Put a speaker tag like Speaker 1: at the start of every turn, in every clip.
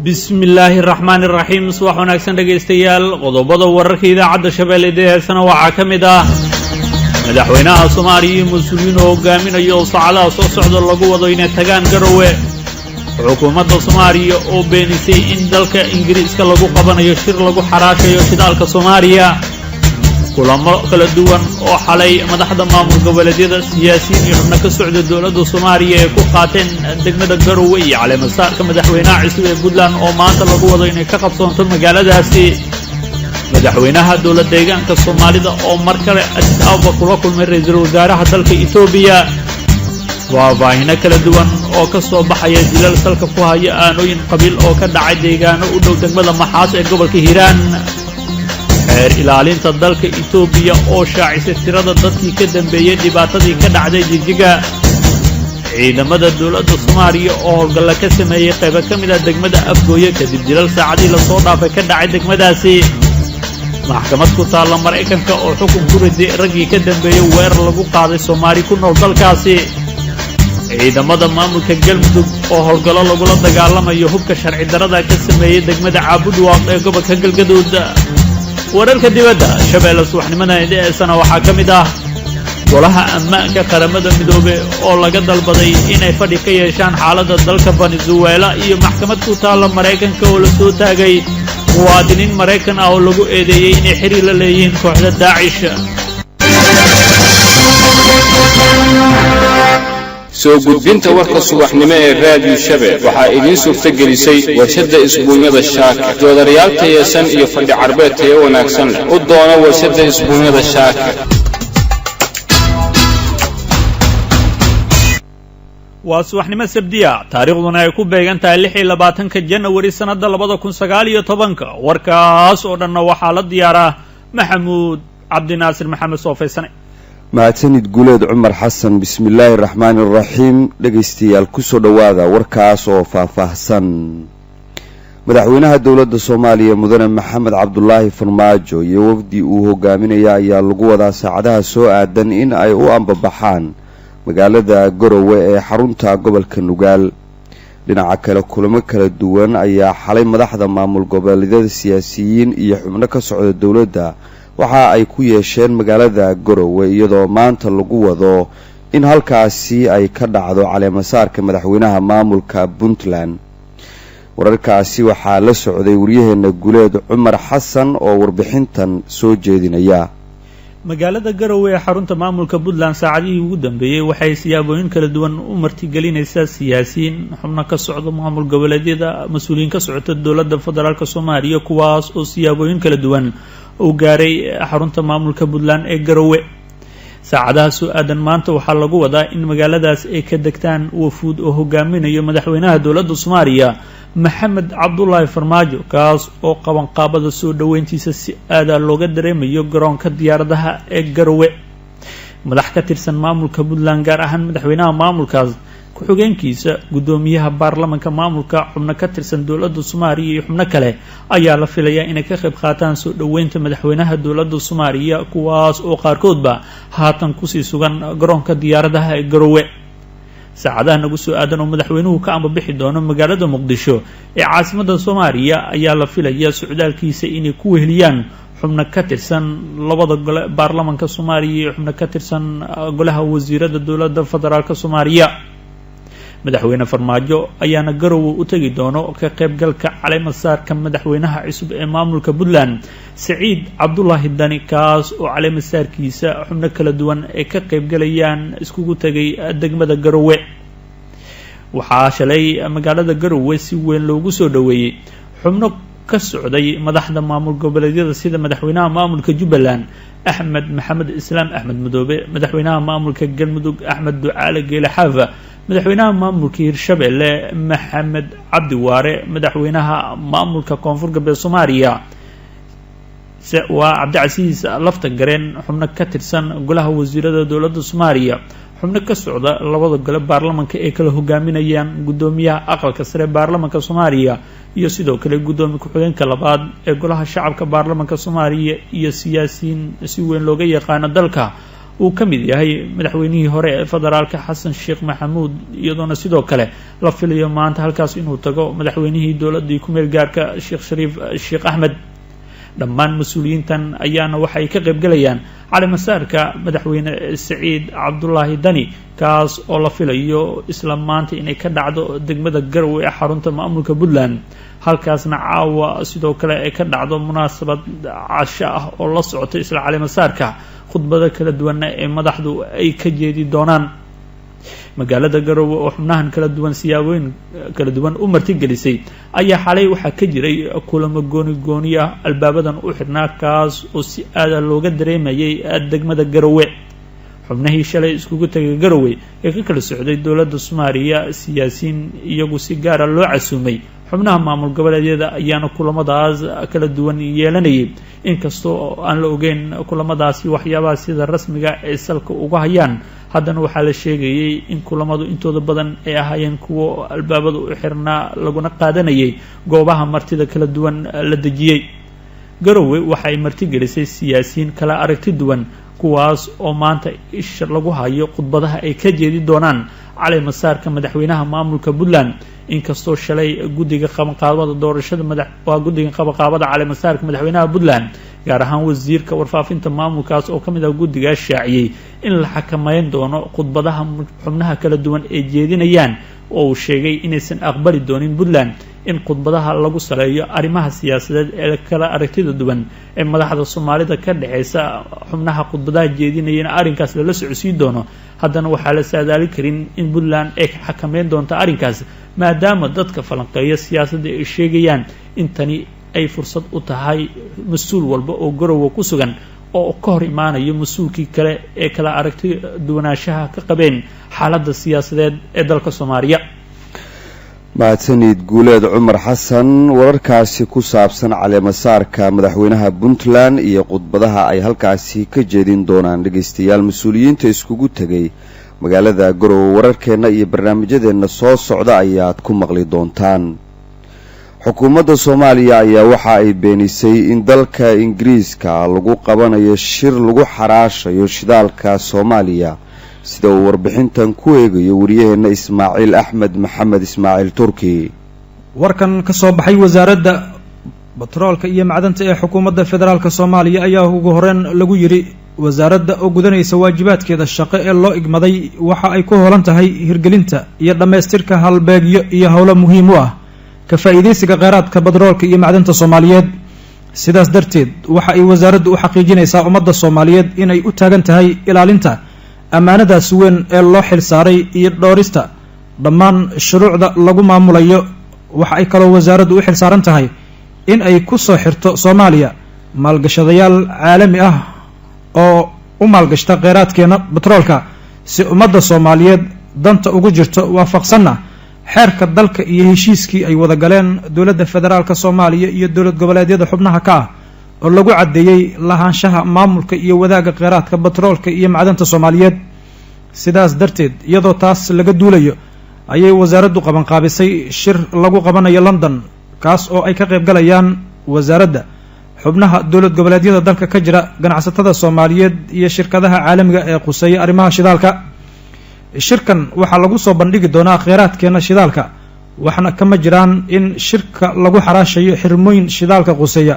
Speaker 1: بسم الله الرحمن الرحيم صباح wanaagsan dhageystayaal qodobada wararka idaacada Shabeelle heesana waxa kamid ah madaxweynaha Soomaaliya iyo mas'uuliyiin hogaaminaya oo saacadaha soo socda lagu wado inay tagaan Garowe xukuumadda Soomaaliya oo beenisay in dalka Ingiriiska lagu qabanayo shir lagu xaraashayo shidaalka Soomaaliya kulamo kala duwan oo xalay madaxda maamul goboleedyada siyaasiyiin iyo xubno ka socda dawladda Soomaaliya ee ku qaateen degmada Garowe iyo caleemasaarka madaxweynaha cusub ee Puntland oo maanta lagu wado inay ka qabsoonto magaaladaasi madaxweynaha dawladda deegaanka Soomaalida oo mar kale Addis Ababa kula kulmay ra'iisul wasaaraha dalka Itoobiya waabaahina kala duwan oo ka soo baxaya dilal salka ku haya aanooyin qabiil oo ka dhacay deegaano u dhow degmada Maxaas ee gobolka Hiiraan ilaalinta dalka Itoobiya oo shaacisay tirada dadkii ka dambeeyay dhibaatadii ka dhacday Jigjiga ciidamada dawladda Soomaaliya oo howlgalla ka sameeyay qayb ka mid ah degmada Afgooye kadib dilal saacadii la soo dhaafay ka dhacay degmadaasi maxkamad ku taala Mareykanka oo xukun ku riday ragii ka dambeeyay weerar lagu qaaday Soomaali ku nool dalkaasi ciidamada maamulka Galmudug oo howlgallo lagula dagaalamayo hubka sharci darrada ka sameeyay degmada Caabudwaaq ee gobolka Galgaduud wararka dibadda Shabeelle subaxnimada heesana waxa kamid ah golaha ammaanka qaramada midoobay oo laga dalbaday inay fadhi ka yeeshaan xaaladda dalka Venezuela iyo maxkamad ku taala Mareykanka oo la soo taagay muwaadiniin Mareykan ah oo lagu eedeeyay inay xiriir la leeyihiin kooxda Daesh
Speaker 2: soo gudbinta warka subaxnimo ee raadiyo Shabeelle waxa idin suurtagelisay warshada isbuunyada Shaaka doodarayaal tayeesan iyo fadhi carbeed tayo wanaagsan u doona warshada isbuunyada Shaaka
Speaker 1: waa subaxnimo Sabtiya taariikhduna ay ku beegan tahay 26 January sanada 2019 warkaas oo dhan waxa la diyaaraa Maxamuud Cabdinaasir Maxamed Soofeysane
Speaker 3: mahadsanid guuleed Cumar Xasan bismillaahir rahmaanir rahiim dhageystayaal ku soo dhawaada warkaas oo faahfaahsan madaxweynaha dawladda Soomaaliya mudane Maxamed Cabdullaahi Farmaajo iyo wafdi uu hogaaminaya ayaa lagu wadaa saacadaha soo aadan in ay u ambabaxaan magaalada Garowe ee xarunta gobolka Nugaal dhinaca kale kulamo kala duwan ayaa xalay madaxda maamul goboleedyada siyaasiyiin iyo xubno ka socda dawladda waxa ay ku yeesheen magaalada Garowe iyadoo maanta lagu wado in halkaasi ay ka dhacdo caleemasaarka madaxweynaha maamulka Puntland wararkaasi waxa la socday wariyaheena Guuleed Cumar Xasan oo warbixintan soo jeedinaya
Speaker 1: magaalada Garowe ee xarunta maamulka Puntland saacadii ugu dambeeyay waxay siyaabooyin kala duwan u martigelinaysaa siyaasiyiin xubno ka socda maamul goboleedyada mas'uuliyiin ka socda dawladda federaalka Soomaaliya kuwaas oo siyaabooyin kala duwan u gaaray xarunta maamulka Puntland ee Garowe saacadaha soo aadan maanta waxa lagu wadaa in magaaladaas ay ka degtaan wafuud oo hogaaminayo madaxweynaha dawladda Soomaaliya Maxamed Cabdullaahi Farmaajo kaas oo qaban qaabada soo dhaweyntiisa si aad looga dareemayo garoonka diyaaradaha ee Garowe madax ka tirsan maamulka Puntland gaar ahaan madaxweynaha maamulkaas ku-xigeenkiisa gudoomiyaha baarlamaanka maamulka xubno ka tirsan dawladda Soomaaliya iyo xubno kale ayaa la filayaa inay ka qayb qaataan soo dhaweynta madaxweynaha dawladda Soomaaliya kuwaas oo qaarkoodba haatan ku sii sugan garoonka diyaaradaha ee Garowe saacadaha nagu soo aadan oo madaxweynuhu ka ambabixi doono magaalada Muqdisho ee caasimadda Soomaaliya ayaa la filayaa socdaalkiisa inay ku weheliyaan xubno ka tirsan labada gole baarlamaanka Soomaaliya iyo xubno ka tirsan golaha wasiirada dawladda federaalka Soomaaliya madaxweyne Farmaajo ayaana Garowe u tagi doono ka qaybgalka caleemasaarka madaxweynaha cusub ee maamulka Puntland Saciid Cabdullaahi Dani kaas oo caleemasaarkiisa xubno kala duwan ay ka qaybgalayaan iskugu tagay degmada Garowe waxaa shalay magaalada Garowe si weyn loogu soo dhaweeyay xubno ka socday madaxda maamul goboleedyada sida madaxweynaha maamulka Jubbaland Axmed Maxamed Islaam Axmed Madoobe madaxweynaha maamulka Galmudug Axmed Ducaale Geele Xaafa madaxweynaha maamulka Hirshabeelle Maxamed Cabdi Waare madaxweynaha maamulka Koonfur Galbeed Soomaaliya waa Cabdicasiis Lafta Gareen xubno ka tirsan golaha wasiirada dawladda Soomaaliya xubno ka socda labada gole baarlamaanka ee kala hogaaminayaan gudoomiyaha aqalka sare baarlamaanka Soomaaliya iyo sidoo kale gudoomiye ku-xigeenka labaad ee golaha shacabka baarlamaanka Soomaaliya iyo siyaasiyiin si weyn looga yaqaan dalka uu ka mid yahay madaxweynihii hore ee federaalka xasan sheekh maxamuud iyadoona sidoo kale la filayo maanta halkaas inuu tago madaxweynihii dowladii ku-meel gaarka sheekh shariif sheekh axmed dhammaan mas-uuliyiintan ayaana waxay ka qaybgalayaan caleemasaarka madaxweyne saciid cabdulaahi dani kaas oo la filayo isla maanta inay ka dhacdo degmada garowe ee xarunta maamulka puntland halkaasna caawa sidoo kale ay ka dhacdo munaasabad casho ah oo la socota isla caleemasaarka khudbado kala duwana ee madaxdu ay ka jeedi doonaan magaalada garowe oo xubnahan kala duwan siyaabooyin kala duwan u martigelisay ayaa xalay waxaa ka jiray kulamo gooni ah albaabadan u xidhnaa kaas oo si aada looga dareemayay degmada garowe xubnihii shalay iskugu tagay garowe ee ka kala socday dowladda soomaaliya siyaasiyiin iyagu si gaara loo casuumay xubnaha maamul goboleedyada ayaana kulamadaas kala duwan yeelanayay inkastoo aan la ogeyn kulamadaasi waxyaabaha sida rasmiga ay salka uga hayaan haddana waxaa la sheegayay in kulamadu intooda badan ay ahaayeen kuwo albaabada u xirnaa laguna qaadanayay goobaha martida kala duwan la dejiyey garowe waxay martigelisay siyaasiyiin kala aragti duwan kuwaas oo maanta isha lagu hayo khudbadaha ay ka jeedi doonaan caleemasaarka madaxweynaha maamulka puntland inkastoo shalay guddiga qabanqaabada doorashada guddiga qabanqaabada caleemasaarka madaxweynaha puntland gaar ahaan wasiirka warfaafinta maamulkaas oo ka mid ah guddigaa shaaciyey in la xakameyn doono khudbadaha xubnaha kala duwan ee jeedinayaan oo uu sheegay inaysan aqbali doonin puntland in khudbadaha lagu saleeyo arrimaha siyaasadeed ee kala aragtida duwan ee madaxda soomaalida ka dhexeysa xubnaha khudbadaha jeedinayana arrinkaas lala socodsiin doono haddana waxaa la saadaali karin in puntland ay xakameyn doonto arrinkaas maadaama dadka falanqeeya siyaasadda ay sheegayaan in tani ay fursad u tahay mas-uul walba oo garowe ku sugan oo ka hor imaanayo mas-uulkii kale ee kala aragti duwanaanshaha ka qabeen xaaladda siyaasadeed ee dalka soomaaliya
Speaker 3: mahadsanid guuleed cumar xasan wararkaasi ku saabsan caleemasaarka madaxweynaha puntland iyo khudbadaha ay halkaasi ka jeedin doonaan dhegaystayaal mas-uuliyiinta iskugu tegay magaalada garowe wararkeenna iyo barnaamijyadeenna soo socda ayaad ku maqli doontaan xukuumadda soomaaliya ayaa waxa ay beenisay in dalka ingiriiska lagu qabanayo shir lagu xaraashayo shidaalka soomaaliya sida uu warbixintan ku eegayo wariyaheenna ismaaciil axmed maxamed ismaaciil turki
Speaker 4: warkan ka soo baxay wasaaradda batroolka iyo macdanta ee xukuumadda federaalk soomaaliya ayaa ugu horreyn lagu yidhi wasaaradda oo gudanaysa waajibaadkeeda shaqo ee loo igmaday waxa ay ku hoolan tahay hirgelinta iyo dhammaystirka halbeegyo iyo howlo muhiim u ah ka faa'iidaysiga kheyraadka batroolka iyo macdanta soomaaliyeed sidaas darteed waxa ay wasaaraddu u xaqiijinaysaa ummadda soomaaliyeed inay u taagan tahay ilaalinta ammaanadaas weyn ee loo xil saaray iyo dhoorista dhammaan shuruucda lagu maamulayo waxa ay kaloo wasaaraddu u xil saaran tahay in ay ku soo xirto soomaaliya maalgashadayaal caalami ah oo u maalgashta kheyraadkeena batroolka si ummadda soomaaliyeed danta ugu jirto waafaqsanna xeerka dalka iyo heshiiskii ay wada galeen dowladda federaalka soomaaliya iyo dowlad goboleedyada xubnaha ka ah oo lagu caddeeyey lahaanshaha maamulka iyo wadaagga kheyraadka batroolka iyo macdanta soomaaliyeed sidaas darteed iyadoo taas laga duulayo ayay wasaaraddu qabanqaabisay shir lagu qabanayo london kaas oo ay ka qayb galayaan wasaaradda xubnaha dowlad goboleedyada dalka ka jira ganacsatada soomaaliyeed iyo shirkadaha caalamiga ee quseeya arrimaha shidaalka shirkan waxaa lagu soo bandhigi doonaa kheyraadkeena shidaalka waxna kama jiraan in shirka lagu xaraashayo xirmooyin shidaalka quseeya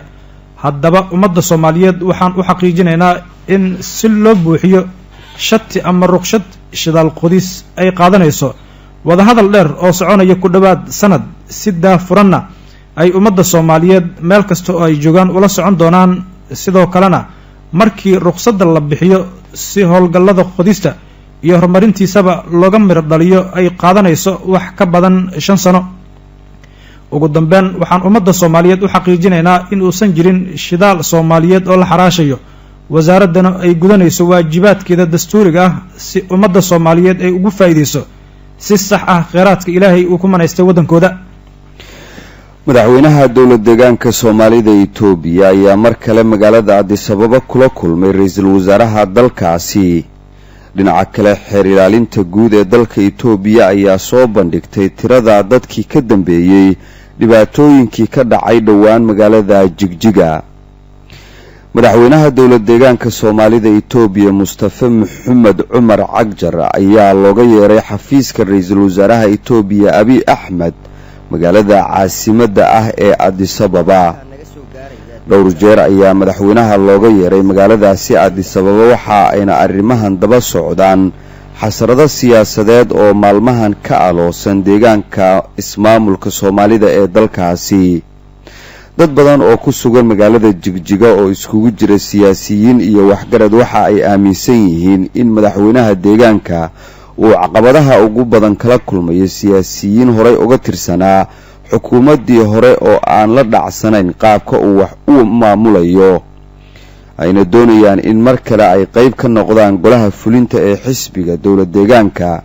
Speaker 4: haddaba ummadda soomaaliyeed waxaan u xaqiijinaynaa in si loo buuxiyo shati ama ruqshad shidaal qodis ay qaadanayso wadahadal dheer oo soconaya ku dhowaad sanad si daafuranna ay ummadda soomaaliyeed meel kasta oo ay joogaan ula socon doonaan sidoo kalena markii ruqsadda la bixiyo si howlgallada qodista iyo horumarintiisaba looga miro dhaliyo ay qaadanayso wax ka badan 5 sano ugu dambeyn waxaan ummadda soomaaliyeed u xaqiijinaynaa in uusan jirin shidaal soomaaliyeed oo la xaraashayo wasaaraddana ay gudanayso waajibaadkeeda dastuuriga ah si ummadda soomaaliyeed ay ugu faa'iidayso si sax ah kheyraadka ilaahay uu ku manaystay waddankooda
Speaker 3: madaxweynaha dowlad deegaanka soomaalida Itoobiya ayaa mar kale magaalada Addis Ababa kula kulmay ra'iisul wasaaraha dalkaasi dhinaca kale xeer ilaalinta guud ee dalka Itoobiya ayaa soo bandhigtay tirada dadkii ka dambeeyay dhibaatooyinkii ka dhacay dhowaan magaalada Jigjiga madaxweynaha dowlad deegaanka soomaalida Itoobiya Mustafa Maxamed Cumar Cagjar ayaa looga yeeray xafiiska ra'iisul wasaaraha Itoobiya Abiy Ahmed magaalada caasimadda ah ee Addis Ababa. dhowr jeer ayaa madaxweynaha looga yeeray magaaladaasi Addis Ababa waxa ayna arrimahan daba socdaan xasarado siyaasadeed oo maalmahan ka aloosan deegaanka ismaamulka Soomaalida ee dalkaasi. dad badan oo ku sugan magaalada Jigjiga oo iskugu jira siyaasiyiin iyo waxgarad waxa ay aaminsan yihiin in madaxweynaha deegaanka uu caqabadaha ugu badan kala kulmayo siyaasiyiin horey uga tirsanaa xukuumaddii hore oo aan la dhacsanayn qaabka uu wax u maamulayo, ayna doonayaan in mar kale ay qayb ka noqdaan golaha fulinta ee xisbiga dowlad deegaanka.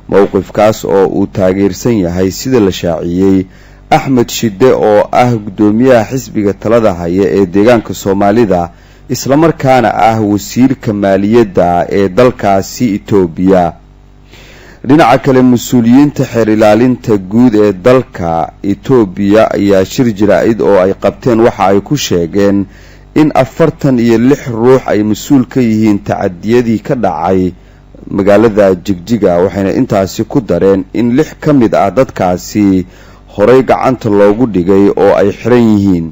Speaker 3: mowqifkaas oo uu taageersan yahay sida la shaaciyey Axmed Shide oo ah gudoomiyaha xisbiga talada haya ee deegaanka Soomaalida isla markaana ah wasiirka maaliyadda ee dalkaasi Itoobiya. dhinaca kale mas'uuliyiinta xeer ilaalinta guud ee dalka Itoobiya ayaa shir jiraa'id oo ay qabteen waxa ay ku sheegeen in 46 ruux ay mas'uul ka yihiin tacadiyadii ka dhacay magaalada Jigjiga, waxayna intaasi ku dareen in 6 ka mid ah dadkaasi horey gacanta loogu dhigay oo ay xiran yihiin.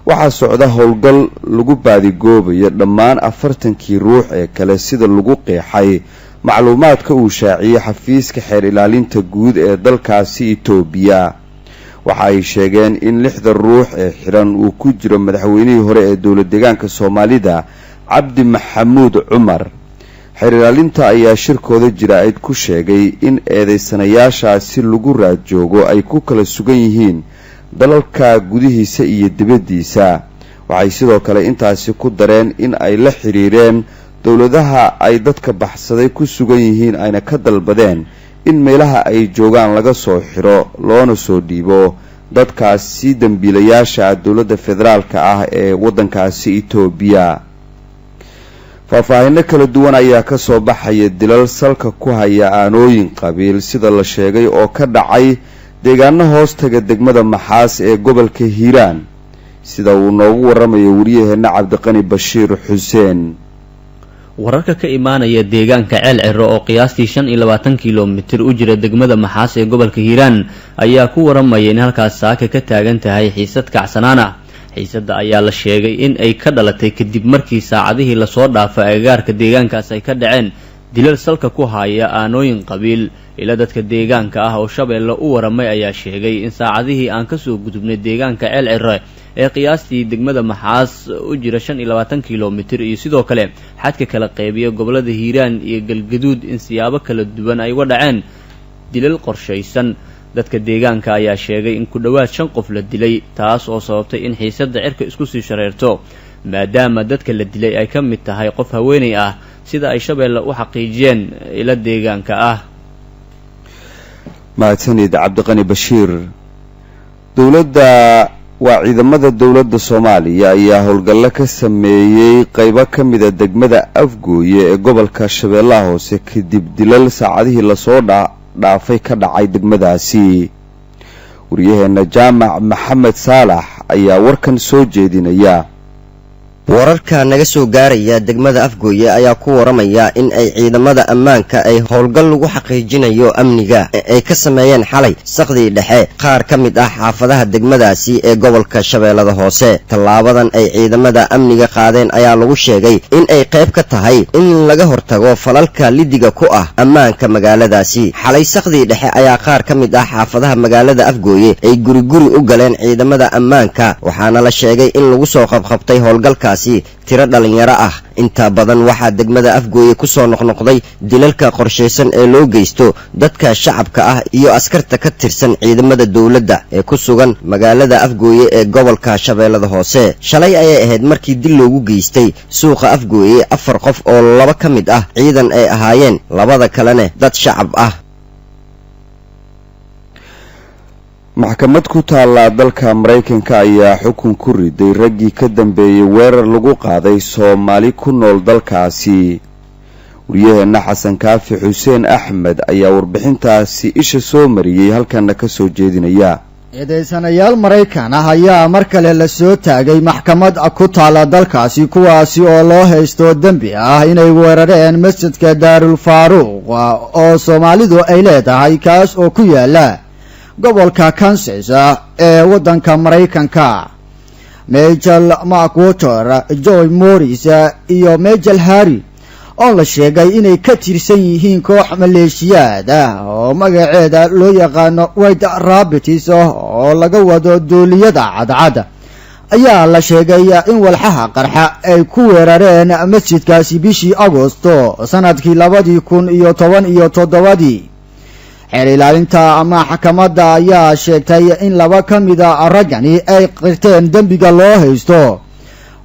Speaker 3: waxaa socda howlgal lagu baadigoobayo dhammaan 40kii ruux ee kale sida lagu qeexay macluumaadka uu shaaciyay xafiiska xeer ilaalinta guud ee dalkaasi Itoobiya. waxa ay sheegeen in 6 ruux ee xiran uu ku jiro madaxweynihii hore ee dowlad deegaanka Soomaalida Cabdi Maxamuud Cumar. xeer ilaalinta ayaa shirkooda jiraa'id ku sheegay in eedeysanayaashaasi lagu raad joogo ay ku kala sugan yihiin dalalka gudihiisa iyo dibaddiisa. waxay sidoo kale intaasi ku dareen in ay la xiriireen dowladaha ay dadka baxsaday ku sugan yihiin ayna ka dalbadeen in meelaha ay joogaan laga soo xiro loona soo dhiibo dadkaasi dambiilayaasha dowladda federaalka ah ee waddankaasi Itoobiya. faahfaahinno kala duwan ayaa ka soo baxaya dilal salka ku haya aanooyin qabiil sida la sheegay oo ka dhacay deegaano hoostaga degmada Maxaas ee gobolka Hiiraan, sida uu noogu waramayo wariyaheena Cabdiqani Bashiir Xuseen.
Speaker 5: wararka ka imaanaya deegaanka Ceel Ciro oo qiyaastii 25 kiiloomitir u jira degmada Maxaas ee gobolka Hiiraan ayaa ku waramaya in halkaas saaka ka taagan tahay xiisad kacsanaan ah. xiisadda ayaa la sheegay in ay ka dhalatay kadib markii saacadihii la soo dhaafay agagaarka deegaankaas ay ka dhaceen dilal salka ku haya aanooyin qabiil. ila dadka deegaanka ah oo Shabeelle u waramay ayaa sheegay in saacadihii aan ka soo gudubnay deegaanka Ceel Ciro ee qiyaastii degmada Maxaas u jira 25 kiiloomitir iyo sidoo kale xadka kala qaybiya gobolada Hiiraan iyo Galgaduud in siyaabo kala duwan ay uga dhaceen dilal qorshaysan. dadka deegaanka ayaa sheegay in ku dhawaad 5 qof la dilay, taas oo sababtay in xiisadda cirka isku sii shareerto maadaama dadka la dilay ay ka mid tahay qof haweeney ah sida ay Shabeelle u xaqiijiyeen ila deegaanka ah.
Speaker 3: mahadsanid Cabdiqani Bashiir. ciidamada dowladda Soomaaliya ayaa howlgallo ka sameeyay qaybo ka mid ah degmada Afgooye ee gobolka Shabeellaha Hoose kadib dilal saacadihii la soo dhaafay ka dhacay degmadaasi. wariyaheena Jaamac Maxamed Saalax ayaa warkan soo jeedinaya.
Speaker 6: wararka naga soo gaaraya degmada Afgooye ayaa ku waramaya in ay ciidamada ammaanka ay howlgal lagu xaqiijinayo amniga ay ka sameeyeen xalay saqdii dhexe qaar ka mid ah xaafadaha degmadaasi ee gobolka Shabeellada Hoose. tallaabadan ay ciidamada amniga qaadeen ayaa lagu sheegay in ay qayb ka tahay in laga hortago falalka lidiga ku ah ammaanka magaaladaasi. xalay saqdii dhexe ayaa qaar ka mid ah xaafadaha magaalada Afgooye ay guri u galeen ciidamada ammaanka, waxaana la sheegay in lagu soo qabqabtay howlgalka tiro dhalinyaro ah. inta badan waxaa degmada Afgooye ku soo noqnoqday dilalka qorshaysan ee loo geysto dadka shacabka ah iyo askarta ka tirsan ciidamada dawladda ee ku sugan magaalada Afgooye ee gobolka Shabeellada Hoose. shalay ayay ahayd markii dil loogu geystay suuqa Afgooye 4 qof oo 2 ka mid ah ciidan ay ahaayeen, 2 kalena dad shacab ah.
Speaker 3: maxkamad ku taala dalka Mareykanka ayaa xukun ku riday raggii ka dambeeyay weerar lagu qaaday Soomaali ku nool dalkaasi. wariyaheena Xasan Kaafi Xuseen Axmed ayaa warbixintaasi isha soo mariyay halkan ka soo jeedinaya.
Speaker 7: eedeysanayaal Maraykan ah ayaa mar kale la soo taagay maxkamad ku taala dalkaasi kuwaasi oo loo haysto dambi ah inay weerareen masjidka Daarul Faaruq oo Soomaalidu ay leedahay kaas oo ku yaala gobolka Kansas ee waddanka Maraykanka. Majel McWhorter, Joy Morris iyo Majel Harry oo la sheegay inay ka tirsan yihiin koox maleeshiyaad ah oo magaceeda loo yaqaano White Rabbits oo laga wado duuliyada cadcad ayaa la sheegay in walxaha qarxa ay ku weerareen masjidkaasi bishii Agoosto sanadkii 2017. xeer ilaalinta maxkamadda ayaa sheegtay in laba ka mid ah raggani ay qirteen dambiga loo haysto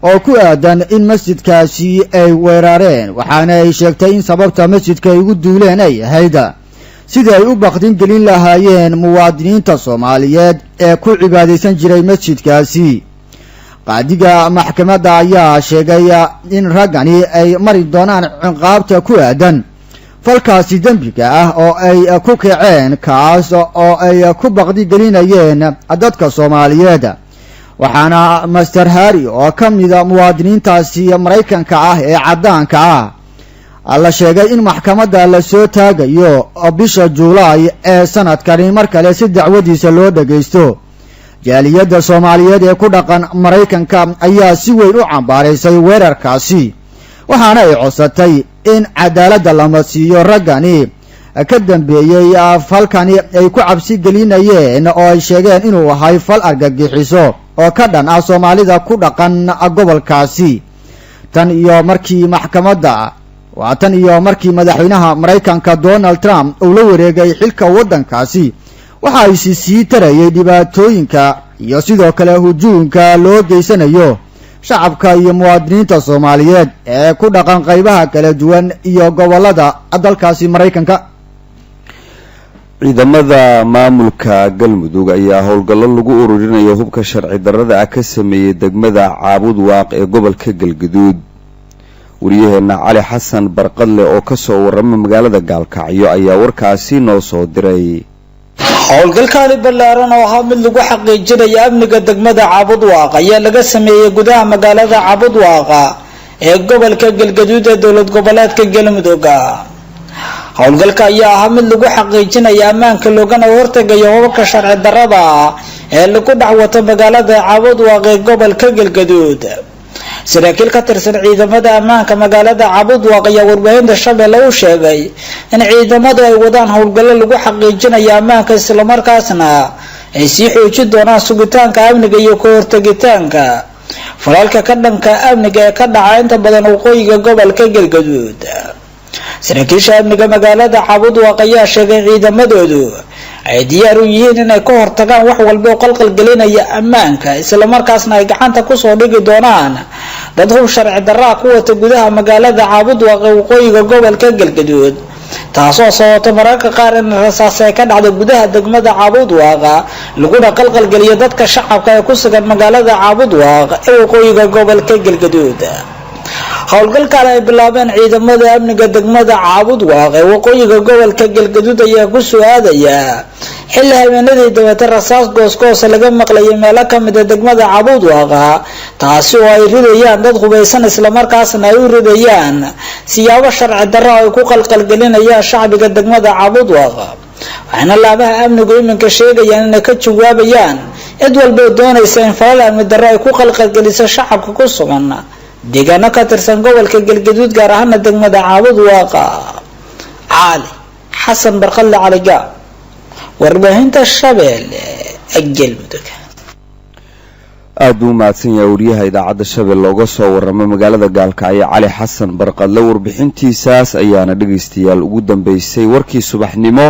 Speaker 7: oo ku aadan in masjidkaasi ay weerareen, waxaana ay sheegtay in sababta masjidka ay ugu duuleen ay ahayd sidii ay u baqdin gelin lahaayeen muwaadiniinta Soomaaliyeed ee ku cibaadaysan jiray masjidkaasi. qaadiga maxkamadda ayaa sheegay in raggani ay mari doonaan ciqaabta ku aadan falkaasi dambiga ah oo ay ku kaceen kaas oo ay ku baqdi gelinayeen dadka Soomaaliyeed. waxaana Master Harry oo ka mid ah muwaadiniintaasi Maraykanka ah ee cadaanka ah la sheegay in maxkamadda la soo taagayo bisha Juulaay ee sanadkan mar kale si dacwadiisa loo dhageysto. jaaliyadda Soomaaliyeed ee ku dhaqan Maraykanka ayaa si weyn u cambaaraysay weerarkaasi, waxaana ay codsatay in cadaaladda lama siiyo raggani ka dambeeyay falkani ay ku cabsi gelinayeen oo ay sheegeen inuu ahay fal argagixiso oo ka dhan ah Soomaalida ku dhaqan gobolkaasi. tan iyo markii madaxweynaha Maraykanka Donald Trump uu la wareegay xilka waddankaasi, waxa ay sii tarayay dhibaatooyinka iyo sidoo kale hujuumka loo geysanayo shacabka iyo muwaadiniinta Soomaaliyeed ee ku dhaqan qaybaha kala duwan iyo gobolada dalkaasi Maraykanka.
Speaker 3: ciidamada maamulka Galmudug ayaa howlgallo lagu ururinayo hubka sharci darrada ka sameeyay degmada Caabud Waaq ee gobolka Galgaduud. wariyaheena Cali Xasan Barqadle oo ka soo warama magaalada Gaalkacyo ayaa warkaasi noo soo diray.
Speaker 8: howlgalkaani ballaaran oo ahaa mid lagu xaqiijinayo amniga degmada Caabud Waaq ayaa laga sameeyay gudaha magaalada Caabud Waaq ee gobolka Galgaduud ee dowlad goboleedka Galmudug. howlgalka ayaa ahaa mid lagu xaqiijinayo ammaanka loogana hortagayo hubka sharci darrada ee lagu dhacwato magaalada Caabud Waaq ee gobolka Galgaduud. saraakiil ka tirsan ciidamada ammaanka magaalada Caabud Waaq ayaa warbaahinta Shabeelle u sheegay in ciidamadu ay wadaan howlgallo lagu xaqiijinayo ammaanka isla markaasna ay sii xoojin doonaan sugitaanka amniga iyo ka hortagitaanka falalka ka dhanka amniga ee ka dhaca inta badan waqooyiga gobolka Galgaduud. saraakiisha amniga magaalada Caabud Waaq ayaa sheegay ciidamadoodu ay diyaar u yihiin inay ka hortagaan wax walba oo qalqal gelinaya ammaanka, isla markaasna ay gacanta ku soo dhigi doonaan dad hub sharci darro ku wata gudaha magaalada Caabud Waaq ee waqooyiga gobolka Galgaduud, taasoo sababtay mararka qaar in rasaas ay ka dhacdo gudaha degmada Caabud Waaq laguna qalqal geliyo dadka shacabka ee ku sugan magaalada Caabud Waaq ee waqooyiga gobolka Galgaduud. howlgalkan ay bilaabeen ciidamada amniga degmada Caabud Waaq ee waqooyiga gobolka Galgaduud ayaa ku soo aadaya xilli habeenadii dabada rasaas goosgoos laga maqlayay meelo ka mid ah degmada Caabud Waaq, taasi oo ay ridayaan dad hubeysan isla markaasna ay u ridayaan siyaabo sharci darro ay ku qalqal gelinayaan shacbiga degmada Caabud Waaq. waxaana laamaha amnigu iminka sheegayaan inay ka jawaabayaan cid walba oo doonaysa in falal amni darro ay ku qalqal geliso shacabka ku sugan deegaano ka tirsan gobolka Galgaduud gaar ahaan degmada Caabud Waaq. Cali Xasan Barqadle Caliga, warbaahinta Shabeelle Galmudug.
Speaker 3: aad u mahadsan yahay wariyaha idaacadda Shabeelle looga soo warama magaalada Gaalkacyo Cali Xasan Barqadle. warbixintiisaas ayaana dhageystayaal ugu dambeysay warkii subaxnimo